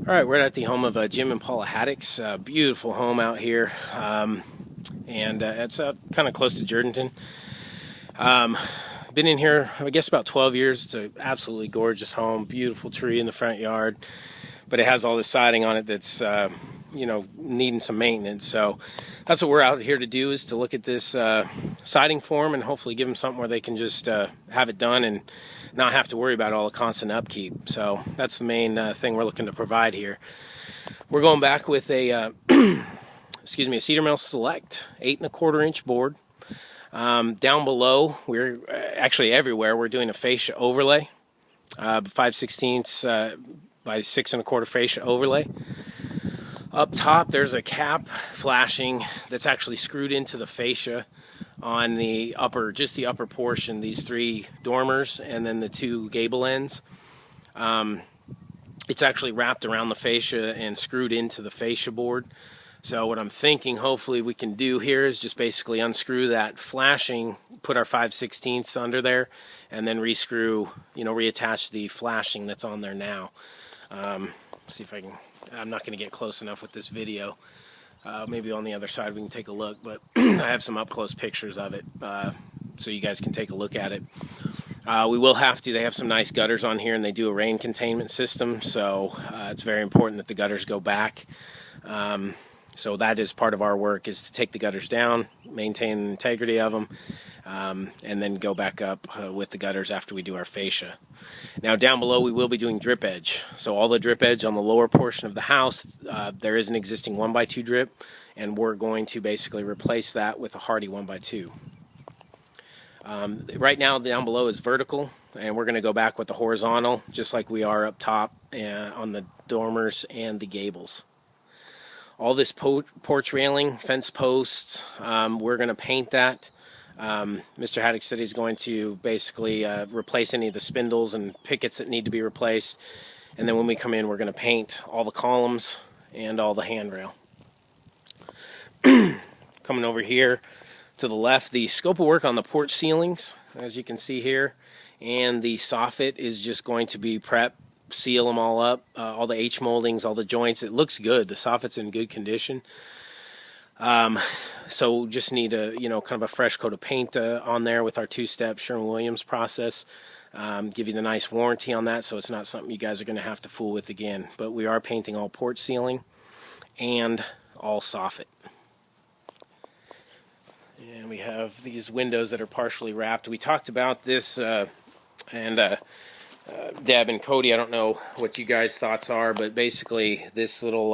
All right, we're at the home of Jim and Paula Haddox. Beautiful home out here, and it's kind of close to Jordanton. Been in here, I guess, about 12 years. It's an absolutely gorgeous home, beautiful tree in the front yard, but it has all this siding on it that's, needing some maintenance. So that's what we're out here to do, is to look at this siding for them and hopefully give them something where they can just have it done and not have to worry about all the constant upkeep. So that's the main thing we're looking to provide here. We're going back with a a Cedar Mill Select 8 1/4 inch board. Down below, we're actually everywhere, we're doing a fascia overlay, 5/16 by 6 1/4 fascia overlay. Up top, there's a cap flashing that's actually screwed into the fascia on the upper, just the upper portion, these 3 dormers and then the 2 gable ends. It's actually wrapped around the fascia and screwed into the fascia board. So what I'm thinking hopefully we can do here is just basically unscrew that flashing, put our 5/16 under there, and then rescrew, reattach the flashing that's on there now. See if I can, I'm not going to get close enough with this video. Maybe on the other side we can take a look, but I have some up-close pictures of it, so you guys can take a look at it. We will have to, they have some nice gutters on here, and they do a rain containment system, so it's very important that the gutters go back. So that is part of our work, is to take the gutters down, maintain the integrity of them, and then go back up with the gutters after we do our fascia. Now down below we will be doing drip edge. So all the drip edge on the lower portion of the house, there is an existing 1x2 drip, and we're going to basically replace that with a Hardie 1x2. Right now down below is vertical, and we're going to go back with the horizontal, just like we are up top on the dormers and the gables. All this porch railing, fence posts, we're going to paint that. Mr. Haddox said he's going to basically replace any of the spindles and pickets that need to be replaced. And then when we come in, we're going to paint all the columns and all the handrail. Coming over here to the left, the scope of work on the porch ceilings, as you can see here, and the soffit is just going to be prep, seal them all up, all the H moldings, all the joints. It looks good. The soffit's in good condition. So just need a, kind of a fresh coat of paint on there with our 2-step Sherwin-Williams process. Give you the nice warranty on that, so it's not something you guys are going to have to fool with again. But we are painting all porch ceiling and all soffit. And we have these windows that are partially wrapped. We talked about this, Deb and Cody, I don't know what you guys' thoughts are, but basically this little,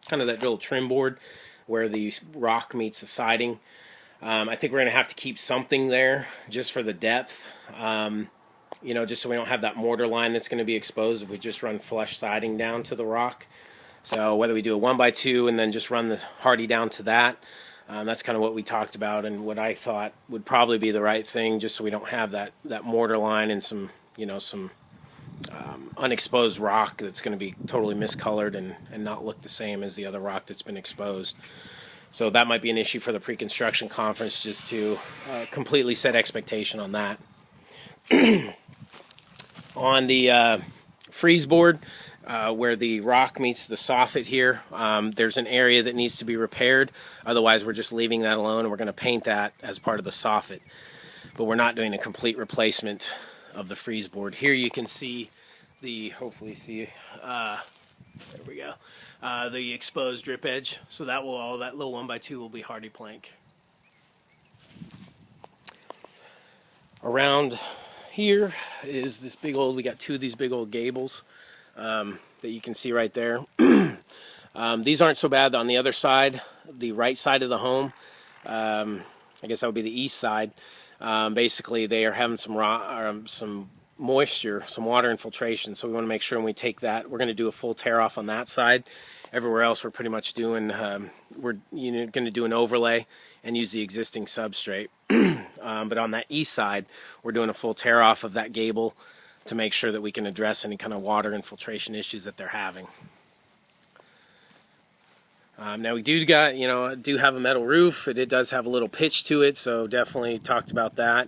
kind of that little trim board where the rock meets the siding, I think we're going to have to keep something there just for the depth, just so we don't have that mortar line that's going to be exposed if we just run flush siding down to the rock. So whether we do a 1x2 and then just run the Hardie down to that, that's kind of what we talked about and what I thought would probably be the right thing, just so we don't have that mortar line and some unexposed rock that's going to be totally miscolored and not look the same as the other rock that's been exposed. So that might be an issue for the pre-construction conference, just to completely set expectation on that. On the freeze board, where the rock meets the soffit here, there's an area that needs to be repaired. Otherwise we're just leaving that alone, and we're going to paint that as part of the soffit. But we're not doing a complete replacement of the freeze board. Here you can see there we go, the exposed drip edge. So that little 1x2 will be Hardie plank. Around here is this big old, we got 2 of these big old gables that you can see right there. These aren't so bad on the other side, the right side of the home. I guess that would be the east side. Basically they are having some moisture, some water infiltration, so we want to make sure when we take that, we're going to do a full tear off on that side. Everywhere else we're pretty much doing, we're going to do an overlay and use the existing substrate. But on that east side, we're doing a full tear off of that gable to make sure that we can address any kind of water infiltration issues that they're having. Now we do have a metal roof. It does have a little pitch to it, so definitely talked about that.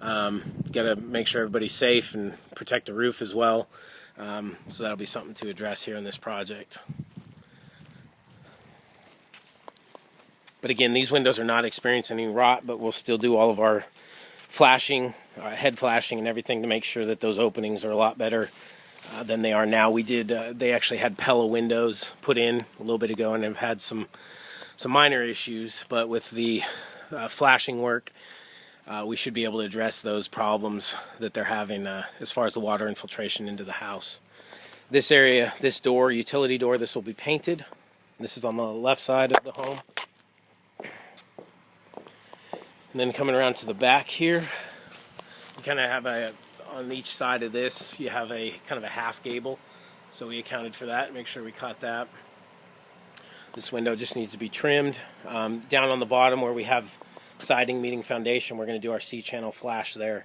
Got to make sure everybody's safe and protect the roof as well. So that'll be something to address here in this project. But again, these windows are not experiencing any rot, but we'll still do all of our flashing, head flashing and everything to make sure that those openings are a lot better than they are now. They actually had Pella windows put in a little bit ago and have had some minor issues, but with the flashing work, we should be able to address those problems that they're having as far as the water infiltration into the house. This area, this door, utility door, this will be painted. This is on the left side of the home. And then coming around to the back here, you kind of have on each side of this, you have a kind of a half gable. So we accounted for that, make sure we caught that. This window just needs to be trimmed. Down on the bottom where we have siding meeting foundation, we're going to do our C-channel flash there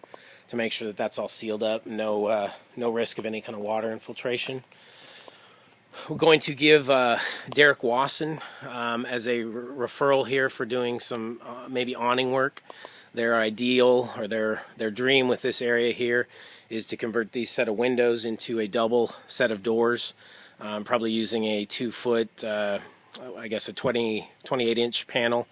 to make sure that that's all sealed up, no risk of any kind of water infiltration. We're going to give Derek Wasson as a referral here for doing some maybe awning work. Their ideal, or their dream with this area here is to convert these set of windows into a double set of doors, probably using a 2-foot, I guess a 28-inch panel,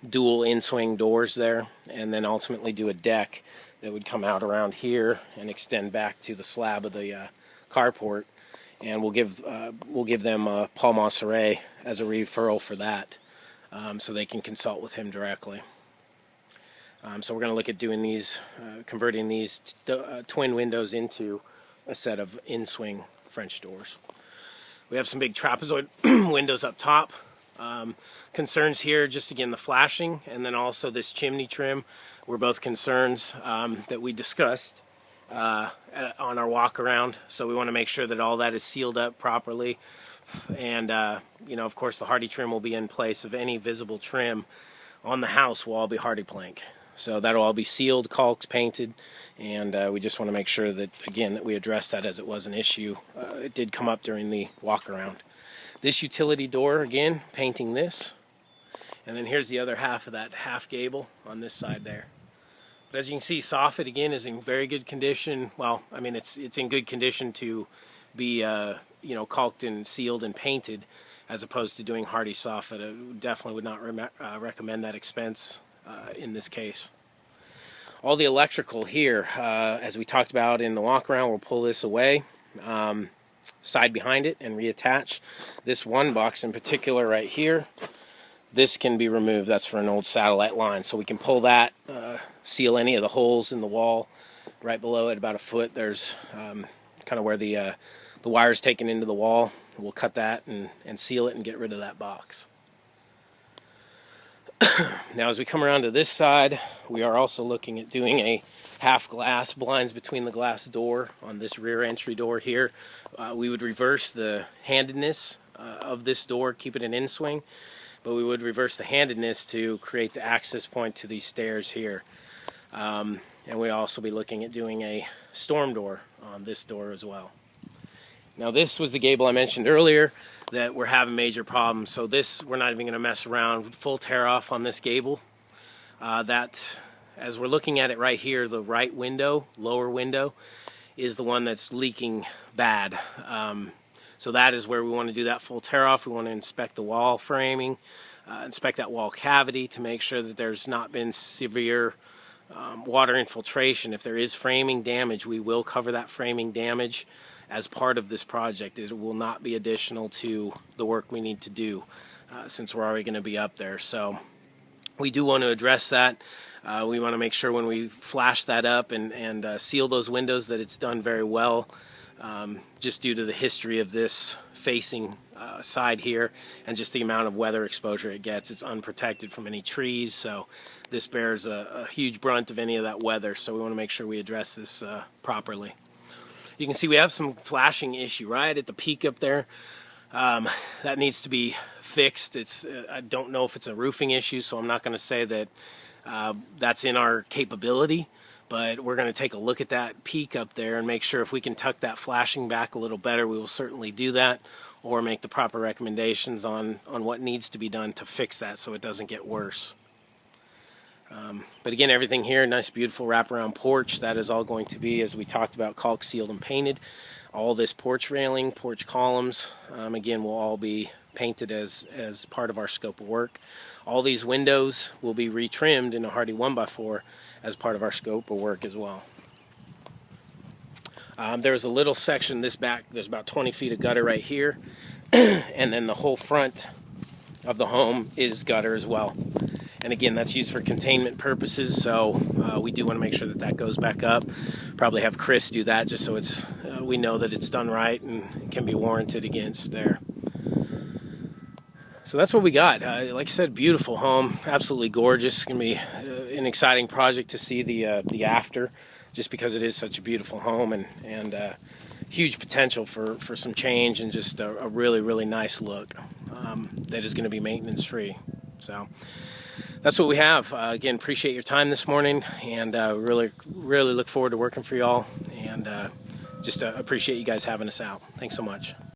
dual in-swing doors there, and then ultimately do a deck that would come out around here and extend back to the slab of the carport. And we'll give them Paul Monserrat as a referral for that, so they can consult with him directly. So we're going to look at doing these, converting these twin windows into a set of in-swing French doors. We have some big trapezoid windows up top. Concerns here, just again the flashing, and then also this chimney trim were both concerns that we discussed on our walk around. So we want to make sure that all that is sealed up properly, and of course the Hardie trim will be in place of any visible trim on the house will all be Hardie plank. So that'll all be sealed, caulked, painted, and we just want to make sure that, again, that we address that as it was an issue. It did come up during the walk around. This utility door, again, painting this, and then here's the other half of that half gable on this side there. But as you can see, soffit again is in very good condition. Well, I mean it's in good condition to be caulked and sealed and painted, as opposed to doing Hardie soffit. I definitely would not recommend that expense in this case. All the electrical here, as we talked about in the walk around, we'll pull this away, side behind it, and reattach. This one box in particular right here, this can be removed. That's for an old satellite line, so we can pull that, seal any of the holes in the wall. Right below it, about a foot, there's kind of where the wire's taken into the wall. We'll cut that and seal it and get rid of that box. Now as we come around to this side, we are also looking at doing a half glass blinds between the glass door on this rear entry door here. We would reverse the handedness of this door, keep it an in-swing, but we would reverse the handedness to create the access point to these stairs here. And we'll also be looking at doing a storm door on this door as well. Now this was the gable I mentioned earlier that we're having major problems. So this, we're not even going to mess around. Full tear off on this gable. That, as we're looking at it right here, the right window, lower window, is the one that's leaking bad. So that is where we want to do that full tear off. We want to inspect the wall framing, inspect that wall cavity to make sure that there's not been severe water infiltration. If there is framing damage, we will cover that framing damage as part of this project. It will not be additional to the work we need to do since we're already going to be up there. So we do want to address that. We want to make sure when we flash that up and seal those windows that it's done very well, just due to the history of this facing side here and just the amount of weather exposure it gets. It's unprotected from any trees, so this bears a huge brunt of any of that weather, so we want to make sure we address this properly. You can see we have some flashing issue right at the peak up there. That needs to be fixed. I don't know if it's a roofing issue, so I'm not going to say that that's in our capability, but we're going to take a look at that peak up there and make sure if we can tuck that flashing back a little better, we will certainly do that, or make the proper recommendations on what needs to be done to fix that so it doesn't get worse. But again, everything here, nice beautiful wraparound porch. That is all going to be, as we talked about, caulk sealed and painted. All this porch railing, porch columns, again, will all be painted as part of our scope of work. All these windows will be retrimmed in a Hardie 1x4 as part of our scope of work as well. There's a little section this back, there's about 20 feet of gutter right here, and then the whole front of the home is gutter as well. And again, that's used for containment purposes, so we do want to make sure that that goes back up. Probably have Chris do that just so it's we know that it's done right and can be warranted against there. So that's what we got. Like I said, beautiful home, absolutely gorgeous. It's going to be an exciting project to see the after, just because it is such a beautiful home and huge potential for some change and just a really, really nice look that is going to be maintenance free. So that's what we have. Again, appreciate your time this morning, and really, really look forward to working for y'all, and just appreciate you guys having us out. Thanks so much.